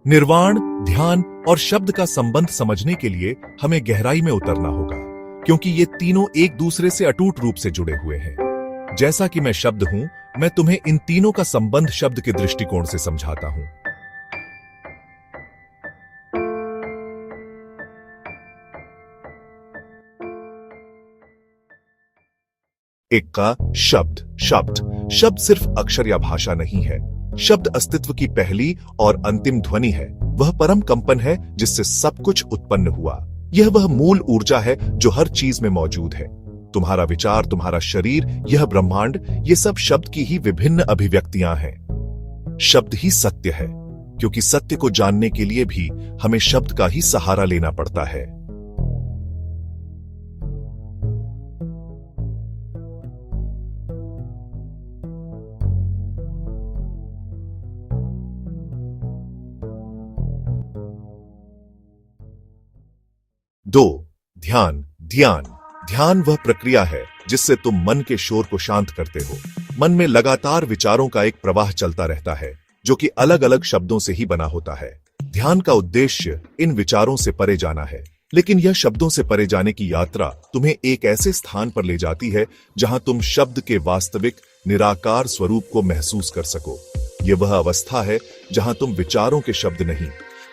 निर्वाण, ध्यान और शब्द का संबंध समझने के लिए हमें गहराई में उतरना होगा, क्योंकि ये तीनों एक दूसरे से अटूट रूप से जुड़े हुए हैं। जैसा कि मैं शब्द हूं, मैं तुम्हें इन तीनों का संबंध शब्द के दृष्टिकोण से समझाता हूं। एक का शब्द। शब्द सिर्फ अक्षर या भाषा नहीं है। शब्द अस्तित्व की पहली और अंतिम ध्वनि है। वह परम कंपन है जिससे सब कुछ उत्पन्न हुआ। यह वह मूल ऊर्जा है जो हर चीज में मौजूद है। तुम्हारा विचार, तुम्हारा शरीर, यह ब्रह्मांड, ये सब शब्द की ही विभिन्न अभिव्यक्तियां हैं। शब्द ही सत्य है, क्योंकि सत्य को जानने के लिए भी हमें शब्द का ही सहारा लेना पड़ता है। दो, ध्यान वह प्रक्रिया है जिससे तुम मन के शोर को शांत करते हो। मन में लगातार विचारों का एक प्रवाह चलता रहता है, जो कि अलग अलग शब्दों से ही बना होता है। ध्यान का उद्देश्य इन विचारों से परे जाना है, लेकिन यह शब्दों से परे जाने की यात्रा तुम्हें एक ऐसे स्थान पर ले जाती है जहां तुम शब्द के वास्तविक निराकार स्वरूप को महसूस कर सको। यह वह अवस्था है जहां तुम विचारों के शब्द नहीं,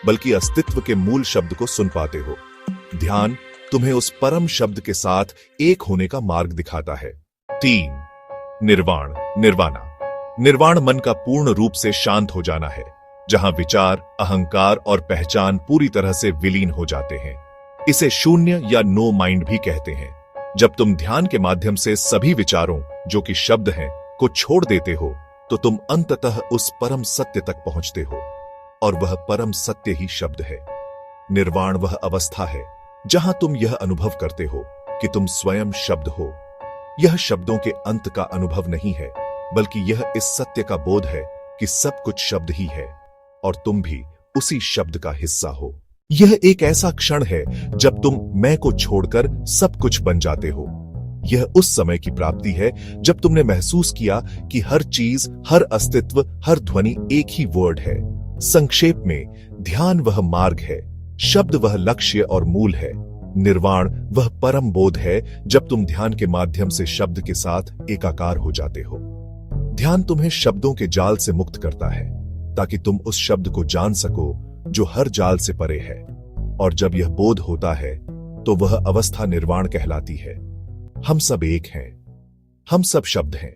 बल्कि अस्तित्व के मूल शब्द को सुन पाते हो। ध्यान तुम्हें उस परम शब्द के साथ एक होने का मार्ग दिखाता है। 3, निर्वाण मन का पूर्ण रूप से शांत हो जाना है, जहां विचार, अहंकार और पहचान पूरी तरह से विलीन हो जाते हैं। इसे शून्य या नो माइंड भी कहते हैं। जब तुम ध्यान के माध्यम से सभी विचारों, जो कि शब्द हैं, को छोड़ देते हो, तो तुम अंततः उस परम सत्य तक पहुंचते हो, और वह परम सत्य ही शब्द है। निर्वाण वह अवस्था है जहां तुम यह अनुभव करते हो कि तुम स्वयं शब्द हो। यह शब्दों के अंत का अनुभव नहीं है, बल्कि यह इस सत्य का बोध है कि सब कुछ शब्द ही है और तुम भी उसी शब्द का हिस्सा हो। यह एक ऐसा क्षण है जब तुम मैं को छोड़कर सब कुछ बन जाते हो। यह उस समय की प्राप्ति है जब तुमने महसूस किया कि हर चीज, हर अस्तित्व, हर ध्वनि एक ही वर्ड है। संक्षेप में, ध्यान वह मार्ग है, शब्द वह लक्ष्य और मूल है, निर्वाण वह परम बोध है जब तुम ध्यान के माध्यम से शब्द के साथ एकाकार हो जाते हो। ध्यान तुम्हें शब्दों के जाल से मुक्त करता है, ताकि तुम उस शब्द को जान सको जो हर जाल से परे है। और जब यह बोध होता है, तो वह अवस्था निर्वाण कहलाती है। हम सब एक हैं, हम सब शब्द हैं।